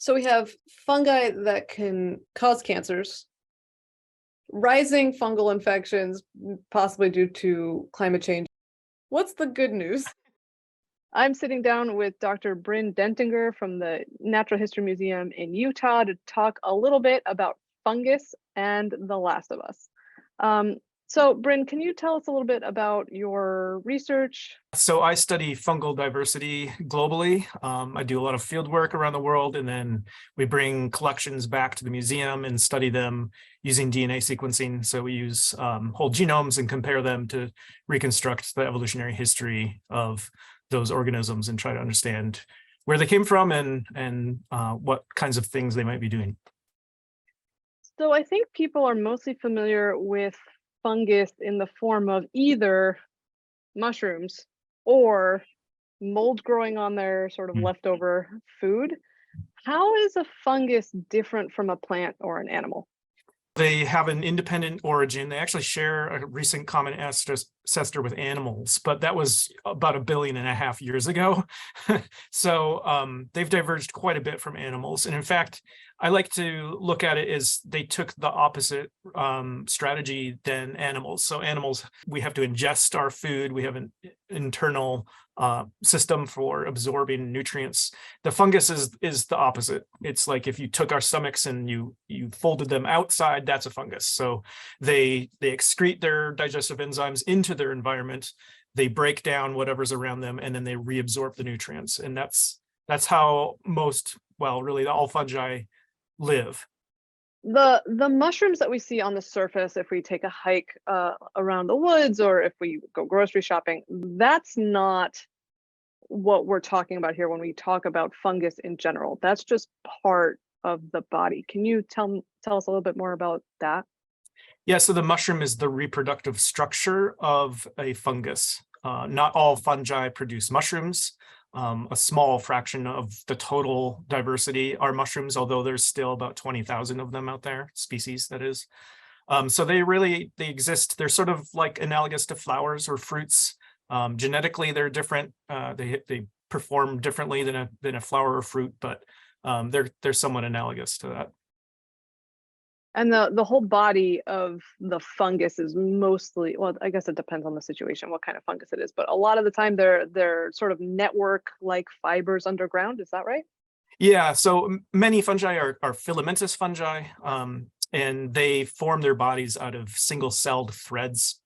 So we have fungi that can cause cancers, rising fungal infections, possibly due to climate change. What's the good news? I'm sitting down with Dr. Bryn Dentinger from the Natural History Museum in Utah to talk a little bit about fungus and The Last of Us. So Bryn, can you tell us a little bit about your research? So I study fungal diversity globally. I do a lot of field work around the world, and then we bring collections back to the museum and study them using DNA sequencing. So we use whole genomes and compare them to reconstruct the evolutionary history of those organisms and try to understand where they came from and what kinds of things they might be doing. So I think people are mostly familiar with fungus in the form of either mushrooms or mold growing on their sort of leftover food. How is a fungus different from a plant or an animal? They have an independent origin. They actually share a recent common ancestor with animals, but that was about 1.5 billion years ago. So they've diverged quite a bit from animals. And in fact, I like to look at it as they took the opposite strategy than animals. So animals, we have to ingest our food. We have an internal system for absorbing nutrients. The fungus is the opposite. It's like if you took our stomachs and you folded them outside, that's a fungus. So they excrete their digestive enzymes into their environment. They break down whatever's around them, and then they reabsorb the nutrients. And that's how most, well, really all fungi live. The mushrooms that we see on the surface, if we take a hike around the woods or if we go grocery shopping, that's not what we're talking about here when we talk about fungus in general. That's just part of the body. Can you tell us a little bit more about that? Yeah, so the mushroom is the reproductive structure of a fungus. Not all fungi produce mushrooms. A small fraction of the total diversity are mushrooms, although there's still about 20,000 of them out there, species that is. So they exist. They're sort of like analogous to flowers or fruits. Genetically, they're different. They perform differently than a flower or fruit, but they're somewhat analogous to that. And the whole body of the fungus is mostly, well, I guess it depends on the situation, what kind of fungus it is, but a lot of the time they're sort of network-like fibers underground. Is that right? Yeah, so many fungi are filamentous fungi, and they form their bodies out of single-celled threads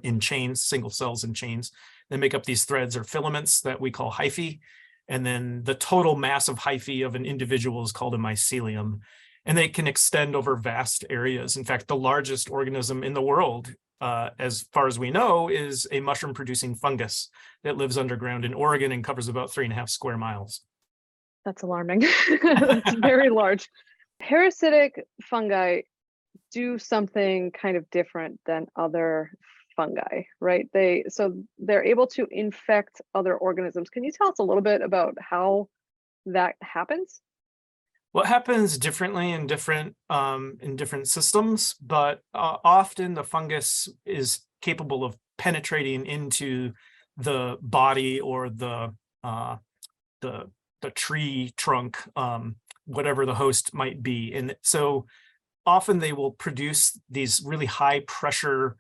in chains, single cells in chains. They make up these threads or filaments that we call hyphae, and then the total mass of hyphae of an individual is called a mycelium. And they can extend over vast areas. In fact, the largest organism in the world, as far as we know, is a mushroom-producing fungus that lives underground in Oregon and covers about 3.5 square miles. That's alarming. That's very large. Parasitic fungi do something kind of different than other fungi, right? They're able to infect other organisms. Can you tell us a little bit about how that happens? What happens differently in different systems, but often the fungus is capable of penetrating into the body or the tree trunk, whatever the host might be. And so often they will produce these really high pressure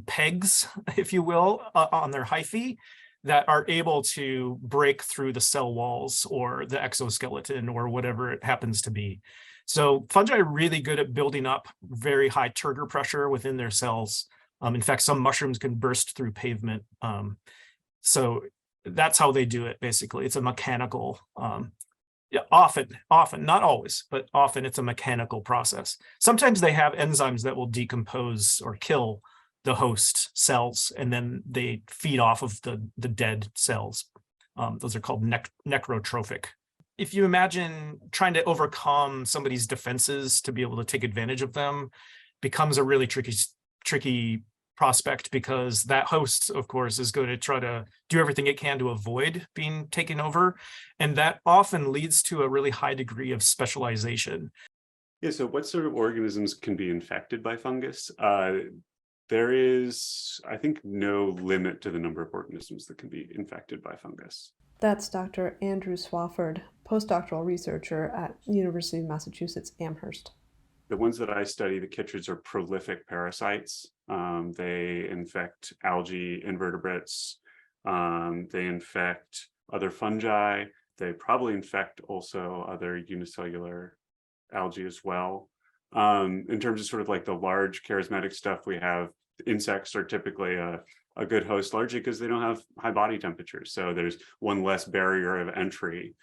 pegs, if you will, on their hyphae, that are able to break through the cell walls or the exoskeleton or whatever it happens to be. So fungi are really good at building up very high turgor pressure within their cells. In fact, some mushrooms can burst through pavement. So that's how they do it, basically. It's a mechanical, yeah, often, not always, but often it's a mechanical process. Sometimes they have enzymes that will decompose or kill the host cells, and then they feed off of the dead cells. Those are called necrotrophic. If you imagine trying to overcome somebody's defenses to be able to take advantage of them, becomes a really tricky prospect, because that host, of course, is going to try to do everything it can to avoid being taken over. And that often leads to a really high degree of specialization. Yeah, so what sort of organisms can be infected by fungus? There is, I think, no limit to the number of organisms that can be infected by fungus. That's Dr. Andrew Swafford, postdoctoral researcher at University of Massachusetts Amherst. The ones that I study, the chytrids, are prolific parasites. They infect algae, invertebrates. They infect other fungi. They probably infect also other unicellular algae as well. In terms of sort of like the large charismatic stuff, we have insects are typically a good host, largely because they don't have high body temperatures. So there's one less barrier of entry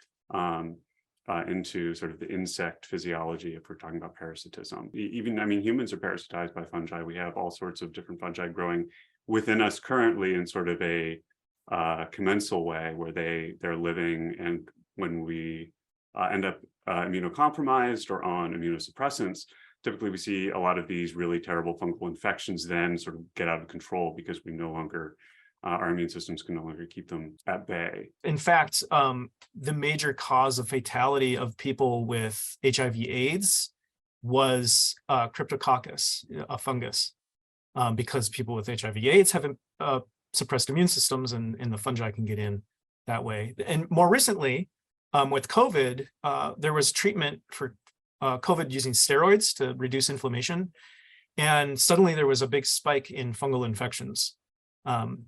into sort of the insect physiology if we're talking about parasitism. Even, I mean, humans are parasitized by fungi. We have all sorts of different fungi growing within us currently in sort of a commensal way where they're living, and when we end up immunocompromised or on immunosuppressants, typically we see a lot of these really terrible fungal infections then sort of get out of control because we no longer our immune systems can no longer keep them at bay. In fact, the major cause of fatality of people with HIV/AIDS was Cryptococcus, a fungus, because people with HIV/AIDS have suppressed immune systems, and the fungi can get in that way. And more recently, with COVID, there was treatment for COVID using steroids to reduce inflammation, and suddenly there was a big spike in fungal infections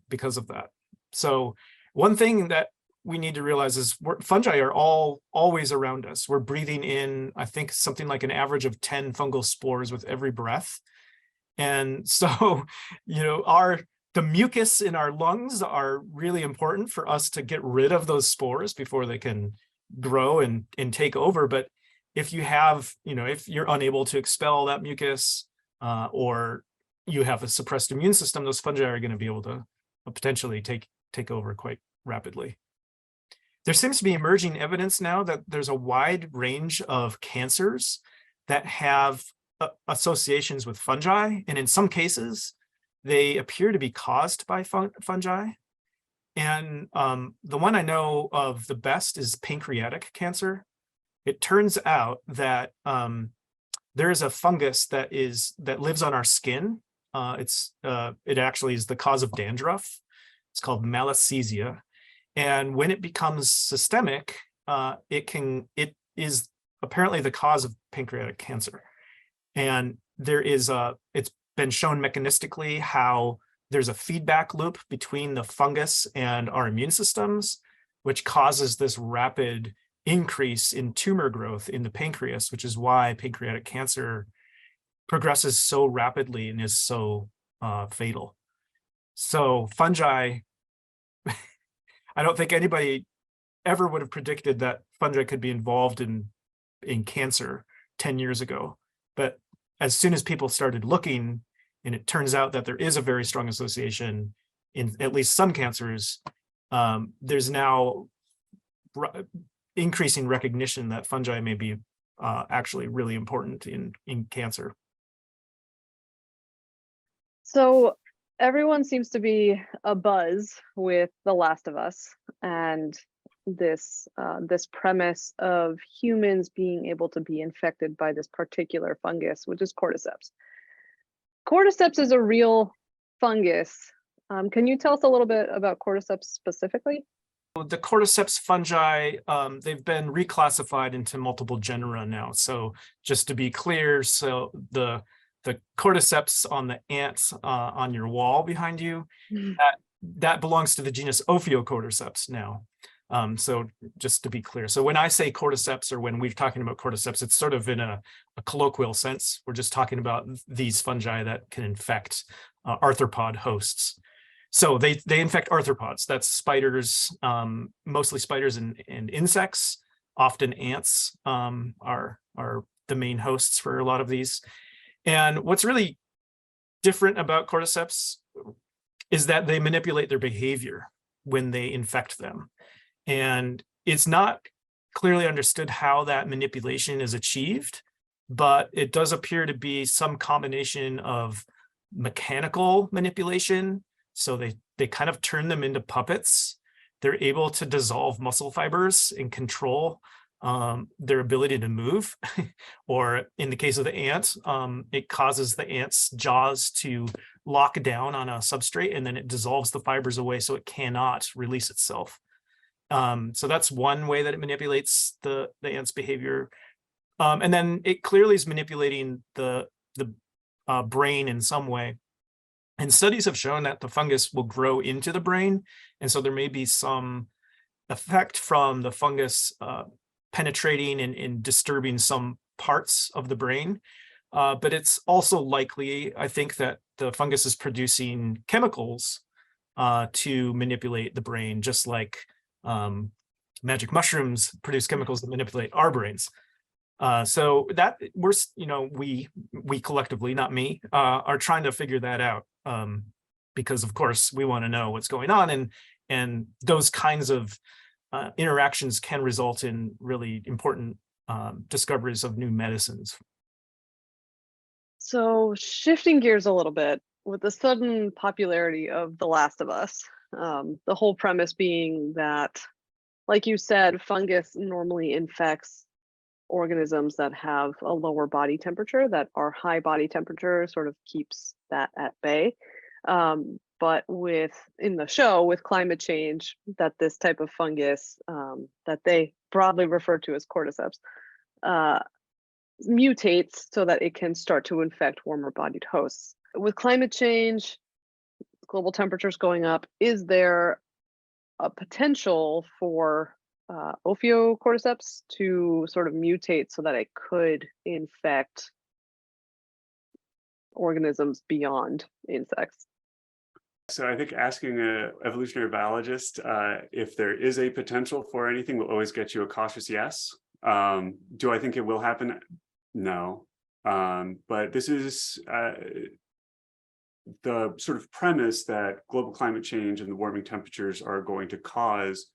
because of that. So one thing that we need to realize is fungi are always around us. We're breathing in, I think, something like an average of 10 fungal spores with every breath. And so, the mucus in our lungs are really important for us to get rid of those spores before they can grow and take over. But if you have, if you're unable to expel that mucus, or you have a suppressed immune system, those fungi are going to be able to potentially take over quite rapidly. There seems to be emerging evidence now that there's a wide range of cancers that have associations with fungi, and in some cases, they appear to be caused by fungi. And the one I know of the best is pancreatic cancer. It turns out that there is a fungus that lives on our skin. It actually is the cause of dandruff. It's called Malassezia, and when it becomes systemic, it is apparently the cause of pancreatic cancer. And it's been shown mechanistically how there's a feedback loop between the fungus and our immune systems, which causes this rapid increase in tumor growth in the pancreas, which is why pancreatic cancer progresses so rapidly and is so fatal. So fungi, I don't think anybody ever would have predicted that fungi could be involved in cancer 10 years ago. But as soon as people started looking, and it turns out that there is a very strong association in at least some cancers, there's now increasing recognition that fungi may be actually really important in cancer. So everyone seems to be abuzz with The Last of Us and this premise of humans being able to be infected by this particular fungus, which is cordyceps. Cordyceps is a real fungus. Can you tell us a little bit about cordyceps specifically? The cordyceps fungi, they've been reclassified into multiple genera now. So just to be clear, so the cordyceps on the ants on your wall behind you, that belongs to the genus Ophiocordyceps now. So just to be clear, so when I say cordyceps, or when we're talking about cordyceps, it's sort of in a colloquial sense. We're just talking about these fungi that can infect arthropod hosts. So they infect arthropods. That's spiders, mostly spiders and insects. Often ants are the main hosts for a lot of these. And what's really different about cordyceps is that they manipulate their behavior when they infect them. And it's not clearly understood how that manipulation is achieved, but it does appear to be some combination of mechanical manipulation. So they kind of turn them into puppets. They're able to dissolve muscle fibers and control their ability to move. Or in the case of the ant, it causes the ant's jaws to lock down on a substrate, and then it dissolves the fibers away so it cannot release itself. So that's one way that it manipulates the ant's behavior. And then it clearly is manipulating the brain in some way. And studies have shown that the fungus will grow into the brain. And so there may be some effect from the fungus penetrating and disturbing some parts of the brain. But it's also likely, I think, that the fungus is producing chemicals to manipulate the brain, just like magic mushrooms produce chemicals that manipulate our brains. So that we collectively, not me, are trying to figure that out, because of course we want to know what's going on, and those kinds of interactions can result in really important discoveries of new medicines. So shifting gears a little bit, with the sudden popularity of The Last of Us, the whole premise being that, like you said, fungus normally infects organisms that have a lower body temperature, that our high body temperature sort of keeps that at bay. But in the show, with climate change, that this type of fungus that they broadly refer to as cordyceps mutates so that it can start to infect warmer bodied hosts. With climate change, global temperatures going up, is there a potential for Ophiocordyceps to sort of mutate so that it could infect organisms beyond insects? So I think asking an evolutionary biologist if there is a potential for anything will always get you a cautious yes. Do I think it will happen? No. But this is the sort of premise that global climate change and the warming temperatures are going to cause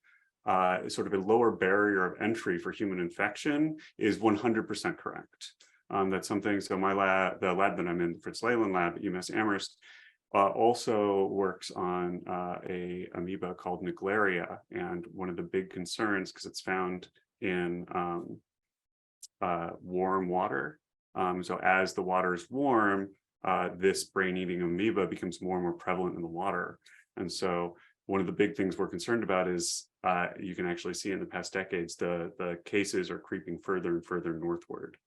sort of a lower barrier of entry for human infection is 100% correct. That's something, so my lab, the lab that I'm in, Fritz Leyland lab at UMass Amherst, also works on a amoeba called Naegleria. And one of the big concerns, because it's found in warm water. So as the water is warm, this brain-eating amoeba becomes more and more prevalent in the water. And so one of the big things we're concerned about is you can actually see in the past decades, the cases are creeping further and further northward.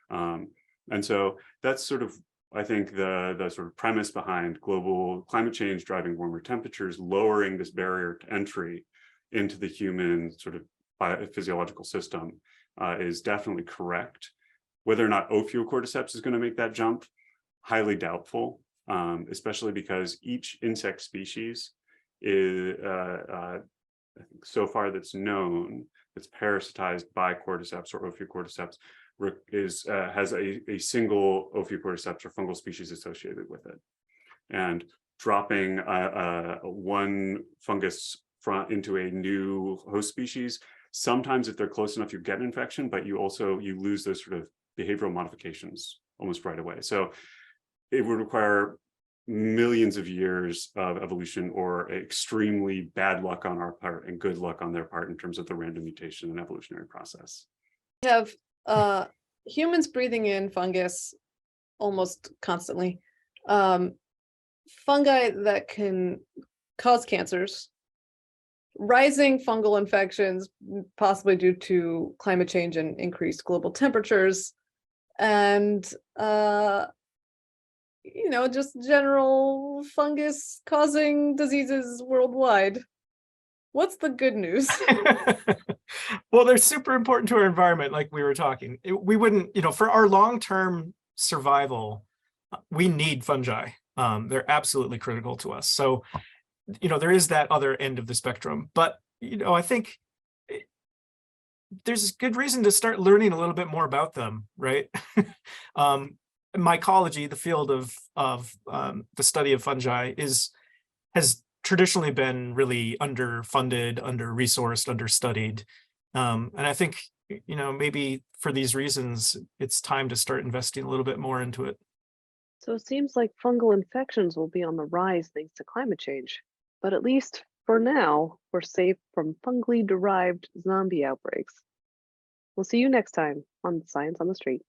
And so that's sort of, I think, the sort of premise behind global climate change driving warmer temperatures, lowering this barrier to entry into the human sort of physiological system is definitely correct. Whether or not Ophiocordyceps is going to make that jump, highly doubtful, especially because each insect species is, I think so far that's known, that's parasitized by cordyceps or Ophiocordyceps, has a single Ophiocordyceps or fungal species associated with it. And dropping one fungus into a new host species, sometimes if they're close enough, you get an infection, but you lose those sort of behavioral modifications almost right away. So it would require millions of years of evolution or extremely bad luck on our part and good luck on their part in terms of the random mutation and evolutionary process. We have humans breathing in fungus almost constantly. Fungi that can cause cancers, rising fungal infections, possibly due to climate change and increased global temperatures, and just general fungus causing diseases worldwide. What's the good news? Well, they're super important to our environment, like we were talking. We wouldn't, for our long-term survival, we need fungi. They're absolutely critical to us. So, there is that other end of the spectrum. But, I think there's good reason to start learning a little bit more about them, right? Mycology, the field of the study of fungi, has traditionally been really underfunded, under-resourced, understudied. And I think, maybe for these reasons, it's time to start investing a little bit more into it. So it seems like fungal infections will be on the rise thanks to climate change. But at least for now, we're safe from fungally derived zombie outbreaks. We'll see you next time on Science on the Street.